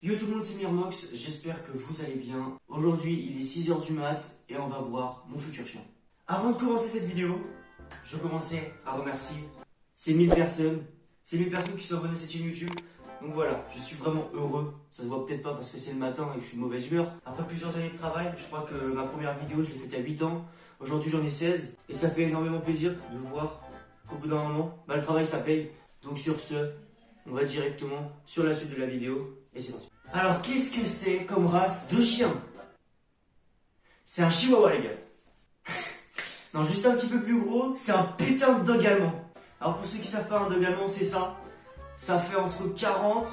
Yo tout le monde, c'est Mirmox, j'espère que vous allez bien. Aujourd'hui il est 6h du mat et on va voir mon futur chien. Avant de commencer cette vidéo, je commençais à remercier ces 1000 personnes. Ces 1000 personnes qui sont abonnées à cette chaîne YouTube. Donc voilà, je suis vraiment heureux. Ça se voit peut-être pas parce que c'est le matin et que je suis de mauvaise humeur. Après plusieurs années de travail, je crois que ma première vidéo je l'ai faite à 8 ans. Aujourd'hui j'en ai 16 et ça fait énormément plaisir de voir qu'au bout d'un moment, le travail ça paye. Donc sur ce, on va directement sur la suite de la vidéo et c'est parti. Alors qu'est-ce que c'est comme race de chien? C'est un chihuahua les gars. Non, juste un petit peu plus gros, c'est un putain de dog allemand. Alors pour ceux qui savent pas, un dog allemand c'est ça. Ça fait entre 40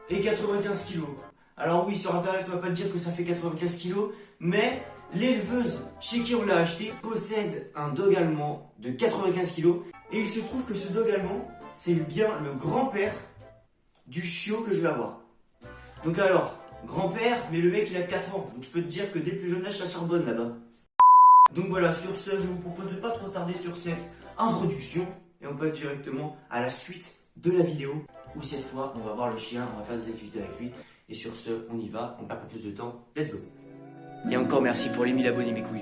et 95 kilos. Alors oui, sur internet on va pas te dire que ça fait 95 kilos, mais l'éleveuse chez qui on l'a acheté possède un dog allemand de 95 kilos. Et il se trouve que ce dog allemand, c'est bien le grand-père du chiot que je vais avoir. Donc alors, grand-père, mais le mec il a 4 ans. Donc je peux te dire que dès le plus jeune âge ça charbonne là-bas. Donc voilà, sur ce, je vous propose de pas trop tarder sur cette introduction. Et on passe directement à la suite de la vidéo. Où cette fois, on va voir le chien, on va faire des activités avec lui. Et sur ce, on y va, on perd pas plus de temps. Let's go. Et encore merci pour les 1000 abonnés mes couilles.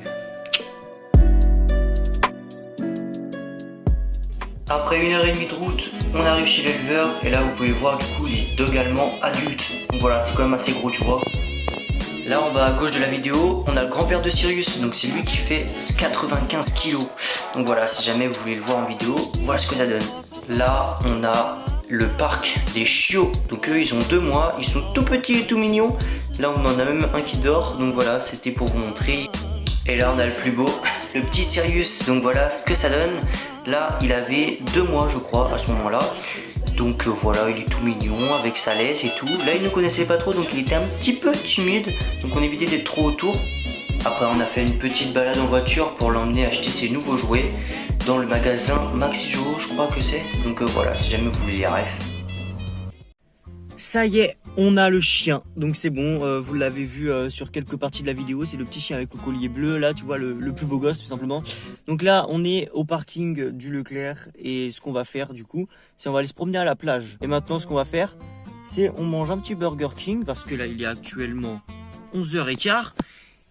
Après 1h30 de route, on arrive chez l'éleveur et là vous pouvez voir du coup les dogs allemands adultes. Donc voilà, c'est quand même assez gros tu vois. Là en bas à gauche de la vidéo, on a le grand-père de Sirius, donc c'est lui qui fait 95 kilos. Donc voilà, si jamais vous voulez le voir en vidéo, voilà ce que ça donne. Là on a le parc des chiots, donc eux ils ont 2 mois, ils sont tout petits et tout mignons. Là on en a même un qui dort, donc voilà, c'était pour vous montrer. Et là on a le plus beau, le petit Sirius, donc voilà ce que ça donne. Là il avait 2 mois je crois à ce moment là. Donc voilà, il est tout mignon avec sa laisse et tout. Là il ne connaissait pas trop donc il était un petit peu timide. Donc on évitait d'être trop autour. Après on a fait une petite balade en voiture pour l'emmener acheter ses nouveaux jouets dans le magasin Maxi Joe je crois que c'est. Donc voilà, si jamais vous voulez les refs. Ça y est, on a le chien, donc c'est bon, vous l'avez vu sur quelques parties de la vidéo, c'est le petit chien avec le collier bleu, là tu vois le plus beau gosse tout simplement. Donc là on est au parking du Leclerc et ce qu'on va faire du coup, c'est on va aller se promener à la plage. Et maintenant ce qu'on va faire, c'est on mange un petit Burger King parce que là il est actuellement 11h15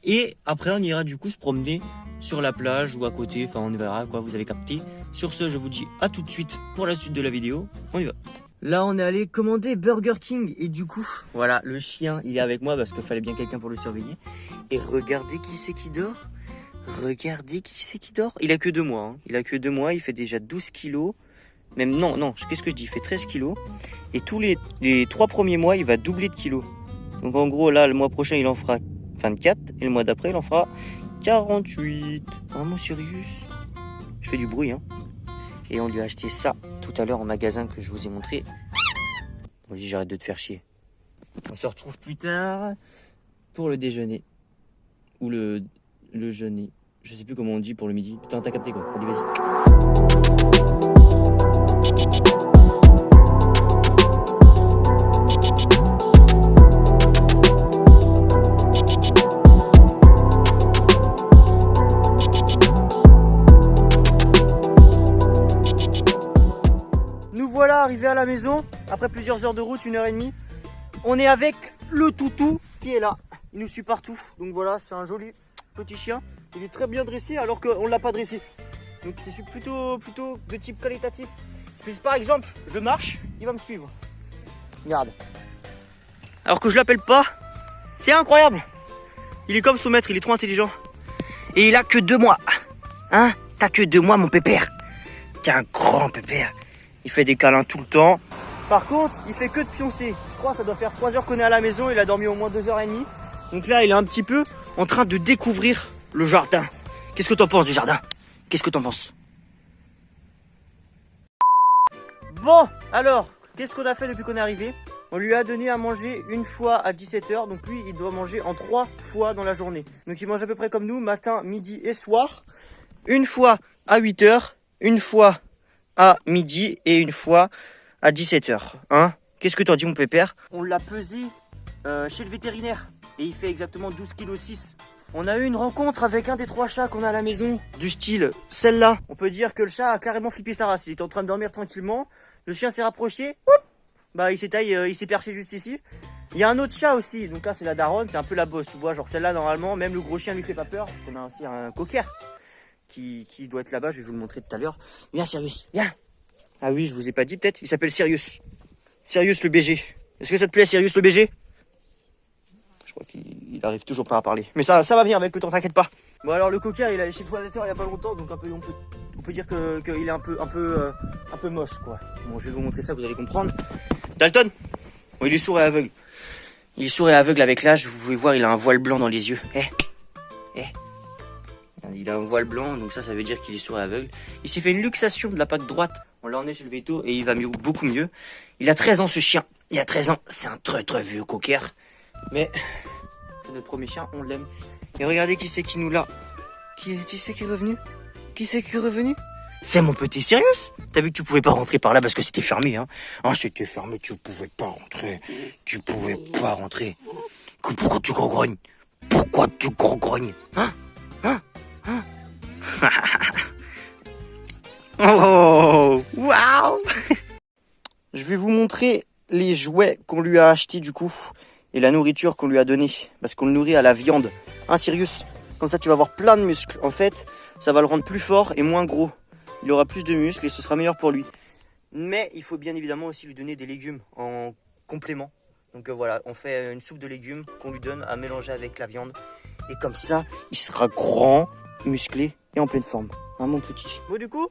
et après on ira du coup se promener sur la plage ou à côté, enfin on verra quoi, vous avez capté. Sur ce je vous dis à tout de suite pour la suite de la vidéo, on y va. Là, on est allé commander Burger King et du coup, voilà, le chien, il est avec moi parce qu'il fallait bien quelqu'un pour le surveiller. Et regardez qui c'est qui dort. Regardez qui c'est qui dort. Il a que 2 mois, hein. Il a que 2 mois, il fait déjà 12 kilos. Même non, qu'est-ce que je dis? Il fait 13 kilos. Et tous les 3 premiers mois, il va doubler de kilos. Donc en gros, là, le mois prochain, il en fera 24. Et le mois d'après, il en fera 48. Vraiment sérieux? Je fais du bruit, hein. Et on lui a acheté ça tout à l'heure au magasin que je vous ai montré. Vas-y, j'arrête de te faire chier. On se retrouve plus tard pour le déjeuner. Ou le jeûner. Je sais plus comment on dit pour le midi. Putain, t'as capté quoi. Allez, vas-y. Voilà, arrivé à la maison, après plusieurs heures de route, 1h30. On est avec le toutou qui est là. Il nous suit partout. Donc voilà, c'est un joli petit chien. Il est très bien dressé alors qu'on ne l'a pas dressé. Donc c'est plutôt de type qualitatif. Si par exemple, je marche, il va me suivre. Regarde. Alors que je l'appelle pas, c'est incroyable. Il est comme son maître, il est trop intelligent. Et il a que 2 mois. Hein? T'as que 2 mois mon pépère. T'es un grand pépère. Il fait des câlins tout le temps. Par contre, il fait que de pioncer. Je crois que ça doit faire 3 heures qu'on est à la maison. Il a dormi au moins 2h30. Donc là, il est un petit peu en train de découvrir le jardin. Qu'est-ce que t'en penses du jardin? Qu'est-ce que t'en penses? Bon, alors, qu'est-ce qu'on a fait depuis qu'on est arrivé? On lui a donné à manger une fois à 17h. Donc lui, il doit manger en 3 fois dans la journée. Donc il mange à peu près comme nous, matin, midi et soir. Une fois à 8h, une fois à midi et une fois à 17h. Hein? Qu'est-ce que t'en dis mon pépère? On l'a pesé chez le vétérinaire et il fait exactement 12,6 kg. On a eu une rencontre avec un des 3 chats qu'on a à la maison, du style celle-là. On peut dire que le chat a carrément flippé sa race. Il était en train de dormir tranquillement. Le chien s'est rapproché. Bah il s'est perché juste ici. Il y a un autre chat aussi, donc là c'est la daronne, c'est un peu la bosse, tu vois. Genre celle-là normalement, même le gros chien lui fait pas peur, parce qu'on a aussi un cocker qui doit être là-bas, je vais vous le montrer tout à l'heure. Viens Sirius, viens. Ah oui, je vous ai pas dit peut-être, il s'appelle Sirius. Sirius le BG. Est-ce que ça te plaît Sirius le BG? Je crois qu'il arrive toujours pas à parler. Mais ça va venir avec le temps, t'inquiète pas. Bon alors le cocker il est allé chez le toiletteur il y a pas longtemps, donc on peut dire qu'il est un peu moche quoi. Bon je vais vous montrer ça, vous allez comprendre. Dalton, bon, il est sourd et aveugle. Il est sourd et aveugle avec l'âge, vous pouvez voir il a un voile blanc dans les yeux. Il a un voile blanc, donc ça veut dire qu'il est sourd et aveugle. Il s'est fait une luxation de la patte droite. On l'a emmené chez le veto et il va mieux, beaucoup mieux. Il a 13 ans ce chien. Il a 13 ans, c'est un très très vieux cocker. Mais c'est notre premier chien, on l'aime. Et regardez qui c'est qui nous l'a. Qui c'est qui est revenu? Qui c'est qui est revenu? C'est mon petit Sirius. T'as vu que tu pouvais pas rentrer par là parce que c'était fermé, hein? Ah, c'était fermé, tu pouvais pas rentrer. Tu pouvais pas rentrer. Pourquoi tu grognes? Pourquoi tu grognes? Hein? Oh, waouh! Je vais vous montrer les jouets qu'on lui a achetés du coup et la nourriture qu'on lui a donnée parce qu'on le nourrit à la viande. Hein, Sirius? Comme ça, tu vas avoir plein de muscles. En fait, ça va le rendre plus fort et moins gros. Il aura plus de muscles et ce sera meilleur pour lui. Mais il faut bien évidemment aussi lui donner des légumes en complément. Donc voilà, on fait une soupe de légumes qu'on lui donne à mélanger avec la viande. Et comme ça, il sera grand, musclé et en pleine forme. Hein, mon petit. Bon, du coup,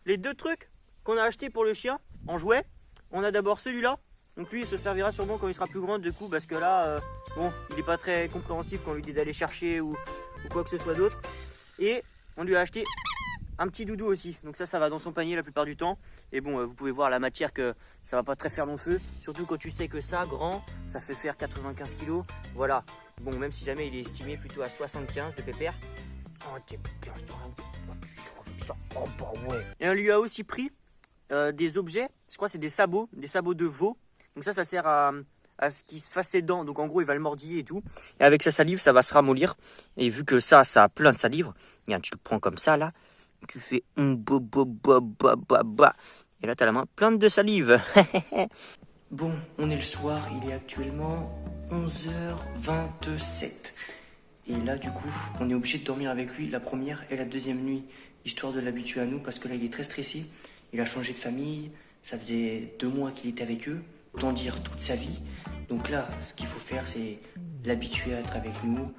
les deux trucs qu'on a achetés pour le chien en jouet, on a d'abord celui-là. Donc lui, il se servira sûrement quand il sera plus grand, du coup, parce que là, bon, il n'est pas très compréhensif quand on lui dit d'aller chercher ou quoi que ce soit d'autre. Et on lui a acheté un petit doudou aussi. Donc ça va dans son panier la plupart du temps. Et bon, vous pouvez voir la matière que ça va pas très faire long feu. Surtout quand tu sais que ça, grand, ça fait faire 95 kg. Voilà. Bon, même si jamais il est estimé plutôt à 75 de pépère. Oh, t'es bien, oh, bah ouais. Et on lui a aussi pris des objets. Je crois que c'est des sabots de veau. Donc ça sert à ce qu'il se fasse ses dents. Donc en gros, il va le mordiller et tout. Et avec sa salive, ça va se ramollir. Et vu que ça a plein de salive, regarde, tu le prends comme ça là. Tu fais et là tu as la main pleine de salive. Bon, on est le soir, il est actuellement 11h27. Et là du coup, on est obligé de dormir avec lui la première et la deuxième nuit, histoire de l'habituer à nous, parce que là il est très stressé. Il a changé de famille, ça faisait 2 mois qu'il était avec eux, autant dire toute sa vie. Donc là, ce qu'il faut faire, c'est l'habituer à être avec nous,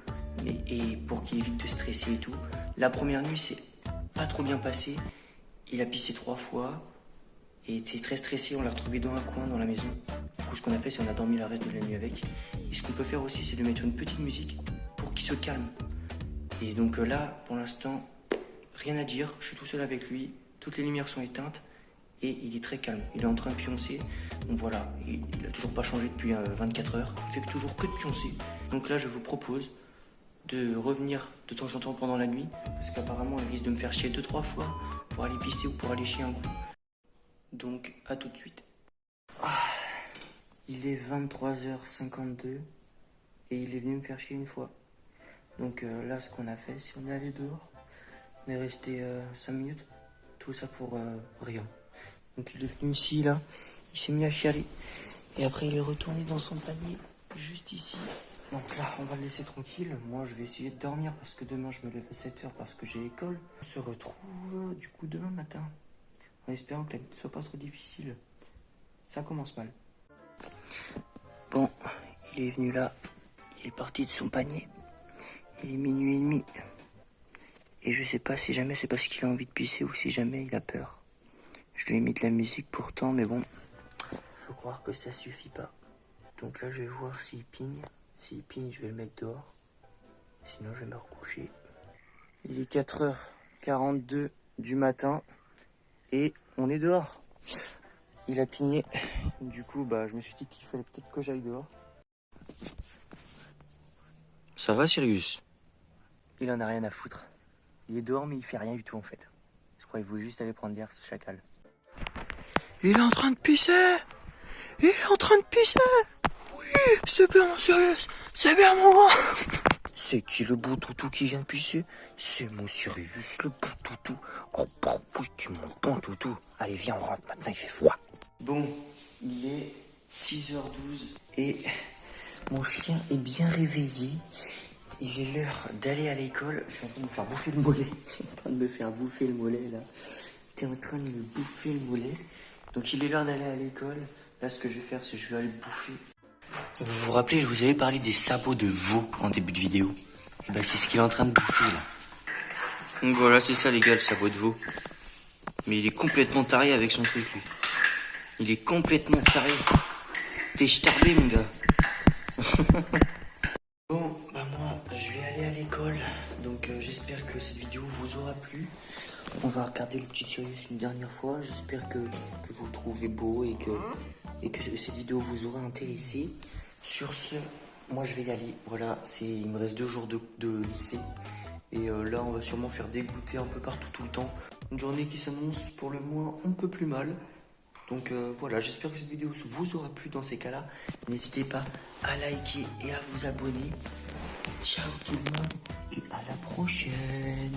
et pour qu'il évite de stresser et tout. La première nuit, c'est pas trop bien passé. Il a pissé 3 fois et était très stressé. On l'a retrouvé dans un coin dans la maison. Du coup, ce qu'on a fait, c'est qu'on a dormi le reste de la nuit avec. Et ce qu'on peut faire aussi, c'est de mettre une petite musique pour qu'il se calme. Et donc là, pour l'instant, rien à dire. Je suis tout seul avec lui. Toutes les lumières sont éteintes et il est très calme. Il est en train de pioncer. Donc voilà, il a toujours pas changé depuis 24 heures. Il fait toujours que de pioncer. Donc là, je vous propose de revenir de temps en temps pendant la nuit, parce qu'apparemment il risque de me faire chier 2-3 fois pour aller pisser ou pour aller chier un coup. Donc à tout de suite. Il est 23h52 et il est venu me faire chier une fois. Donc là, ce qu'on a fait, c'est qu'on est allé dehors. On est resté 5 minutes. Tout ça pour rien. Donc il est venu ici, là. Il s'est mis à chialer. Et après, il est retourné dans son panier, juste ici. Donc là, on va le laisser tranquille. Moi, je vais essayer de dormir parce que demain, je me lève à 7h parce que j'ai école. On se retrouve du coup demain matin. En espérant que la nuit ne soit pas trop difficile. Ça commence mal. Bon, il est venu là. Il est parti de son panier. Il est minuit et demi. Et je sais pas si jamais c'est parce qu'il a envie de pisser ou si jamais il a peur. Je lui ai mis de la musique pourtant, mais bon, faut croire que ça suffit pas. Donc là, je vais voir s'il pigne. S'il pigne, je vais le mettre dehors. Sinon, je vais me recoucher. Il est 4h42 du matin et on est dehors. Il a pigné. Du coup, je me suis dit qu'il fallait peut-être que j'aille dehors. Ça va, Sirius? Il en a rien à foutre. Il est dehors, mais il fait rien du tout en fait. Je crois qu'il voulait juste aller prendre l'air, ce chacal. Il est en train de pisser! Il est en train de pisser! Oui! C'est bien, mon Sirius! C'est bien, mon grand! C'est qui le beau toutou qui vient de pisser? C'est mon Sirius, le beau toutou. Oh, oui, tu mon bon toutou. Allez, viens, on rentre. Maintenant, il fait froid. Bon, il est 6h12 et Mon chien est bien réveillé. Il est l'heure d'aller à l'école. Je suis en train de me faire bouffer le mollet. Je suis en train de me faire bouffer le mollet là. T'es en train de me bouffer le mollet. Donc il est l'heure d'aller à l'école. Là ce que je vais faire c'est que je vais aller le bouffer. Vous vous rappelez, je vous avais parlé des sabots de veau en début de vidéo. Et ben c'est ce qu'il est en train de bouffer là. Donc voilà, c'est ça les gars, le sabot de veau. Mais il est complètement taré avec son truc lui. Il est complètement taré. T'es starbé mon gars. Bon, bah moi, je vais aller à l'école. Donc j'espère que cette vidéo vous aura plu. On va regarder le petit Sirius une dernière fois. J'espère que vous le trouvez beau et que cette vidéo vous aura intéressé. Sur ce, moi je vais y aller. Voilà, il me reste 2 jours de lycée. Et là, on va sûrement faire des goûters un peu partout tout le temps. Une journée qui s'annonce pour le moins un peu plus mal. Donc voilà, j'espère que cette vidéo vous aura plu dans ces cas-là. N'hésitez pas à liker et à vous abonner. Ciao tout le monde et à la prochaine.